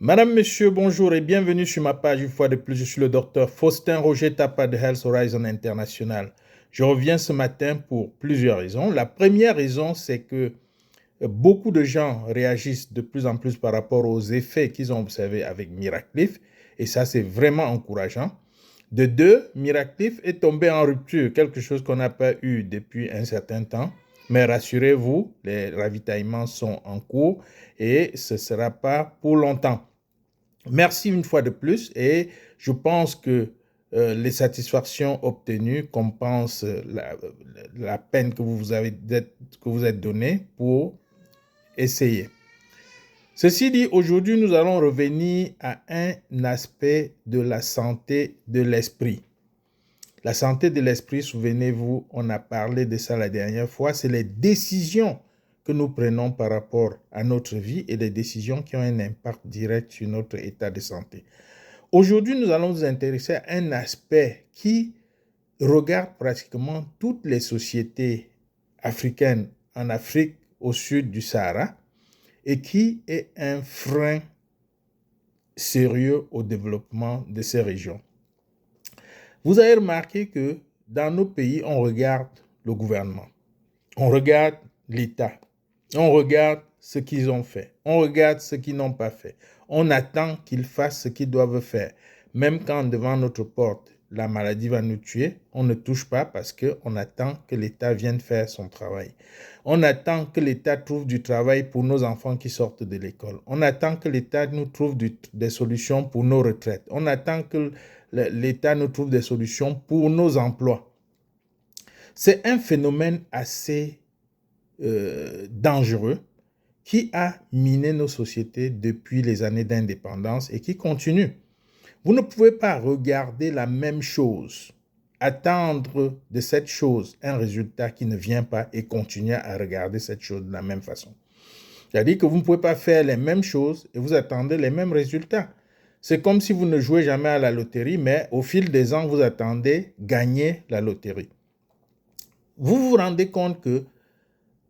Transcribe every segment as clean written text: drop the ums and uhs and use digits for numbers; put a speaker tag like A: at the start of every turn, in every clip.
A: Madame, Monsieur, bonjour et bienvenue sur ma page. Une fois de plus, je suis le docteur Faustin Roger Tapa de Health Horizon International. Je reviens ce matin pour plusieurs raisons. La première raison, c'est que beaucoup de gens réagissent de plus en plus par rapport aux effets qu'ils ont observés avec Miraclif, et ça, c'est vraiment encourageant. De deux, Miraclif est tombé en rupture, quelque chose qu'on n'a pas eu depuis un certain temps. Mais rassurez-vous, les ravitaillements sont en cours et ce ne sera pas pour longtemps. Merci une fois de plus et je pense que les satisfactions obtenues compensent la peine que vous êtes donnée pour essayer. Ceci dit, aujourd'hui, nous allons revenir à un aspect de la santé de l'esprit. La santé de l'esprit, souvenez-vous, on a parlé de ça la dernière fois, c'est les décisions que nous prenons par rapport à notre vie et les décisions qui ont un impact direct sur notre état de santé. Aujourd'hui, nous allons nous intéresser à un aspect qui regarde pratiquement toutes les sociétés africaines en Afrique au sud du Sahara et qui est un frein sérieux au développement de ces régions. Vous avez remarqué que dans nos pays, on regarde le gouvernement, on regarde l'État, on regarde ce qu'ils ont fait, on regarde ce qu'ils n'ont pas fait. On attend qu'ils fassent ce qu'ils doivent faire. Même quand devant notre porte, la maladie va nous tuer, on ne touche pas parce qu'on attend que l'État vienne faire son travail. On attend que l'État trouve du travail pour nos enfants qui sortent de l'école. On attend que l'État nous trouve des solutions pour nos retraites. On attend que l'État nous trouve des solutions pour nos emplois. C'est un phénomène assez dangereux qui a miné nos sociétés depuis les années d'indépendance et qui continue. Vous ne pouvez pas regarder la même chose, attendre de cette chose un résultat qui ne vient pas et continuer à regarder cette chose de la même façon. C'est-à-dire que vous ne pouvez pas faire les mêmes choses et vous attendez les mêmes résultats. C'est comme si vous ne jouez jamais à la loterie, mais au fil des ans, vous attendez gagner la loterie. Vous vous rendez compte que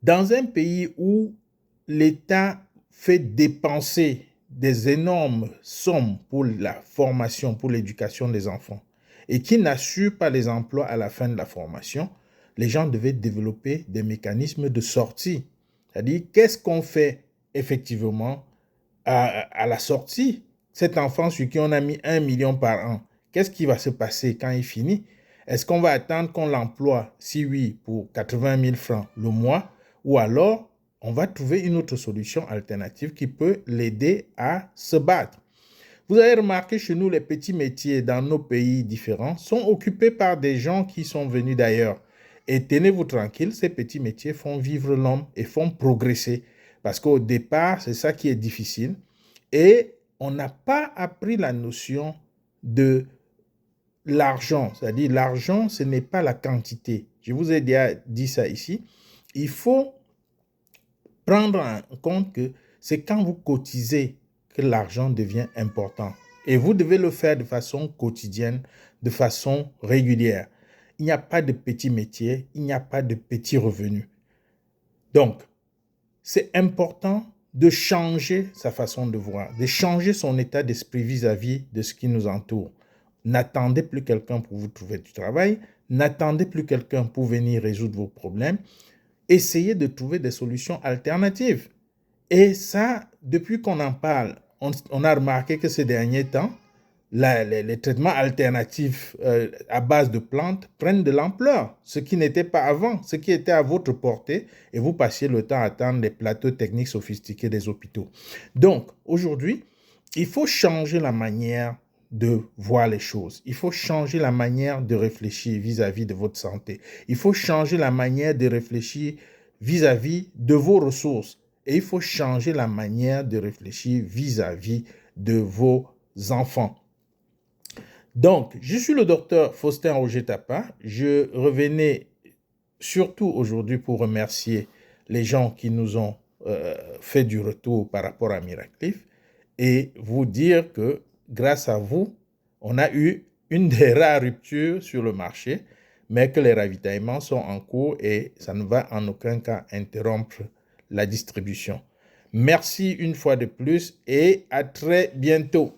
A: dans un pays où l'État fait dépenser des énormes sommes pour la formation, pour l'éducation des enfants, et qui n'assure pas les emplois à la fin de la formation, les gens devaient développer des mécanismes de sortie. C'est-à-dire, qu'est-ce qu'on fait effectivement à la sortie? Cet enfant sur qui on a mis 1 million par an, qu'est-ce qui va se passer quand il finit? Est-ce qu'on va attendre qu'on l'emploie, si oui, pour 80 000 francs le mois, ou alors on va trouver une autre solution alternative qui peut l'aider à se battre? Vous avez remarqué chez nous, les petits métiers dans nos pays différents sont occupés par des gens qui sont venus d'ailleurs. Et tenez-vous tranquille, ces petits métiers font vivre l'homme et font progresser. Parce qu'au départ, c'est ça qui est difficile. Et on n'a pas appris la notion de l'argent. C'est-à-dire, l'argent, ce n'est pas la quantité. Je vous ai déjà dit ça ici. Il faut prendre en compte que c'est quand vous cotisez que l'argent devient important. Et vous devez le faire de façon quotidienne, de façon régulière. Il n'y a pas de petits métiers, il n'y a pas de petits revenus. Donc, c'est important de changer sa façon de voir, de changer son état d'esprit vis-à-vis de ce qui nous entoure. N'attendez plus quelqu'un pour vous trouver du travail, n'attendez plus quelqu'un pour venir résoudre vos problèmes. Essayez de trouver des solutions alternatives. Et ça, depuis qu'on en parle, on a remarqué que ces derniers temps, les traitements alternatifs à base de plantes prennent de l'ampleur, ce qui n'était pas avant, ce qui était à votre portée, et vous passiez le temps à attendre les plateaux techniques sophistiqués des hôpitaux. Donc, aujourd'hui, il faut changer la manière de voir les choses. Il faut changer la manière de réfléchir vis-à-vis de votre santé. Il faut changer la manière de réfléchir vis-à-vis de vos ressources. Et il faut changer la manière de réfléchir vis-à-vis de vos enfants. Donc, je suis le docteur Faustin Roger Tapa. Je revenais surtout aujourd'hui pour remercier les gens qui nous ont fait du retour par rapport à Miraclif et vous dire que grâce à vous, on a eu une des rares ruptures sur le marché, mais que les ravitaillements sont en cours et ça ne va en aucun cas interrompre la distribution. Merci une fois de plus et à très bientôt.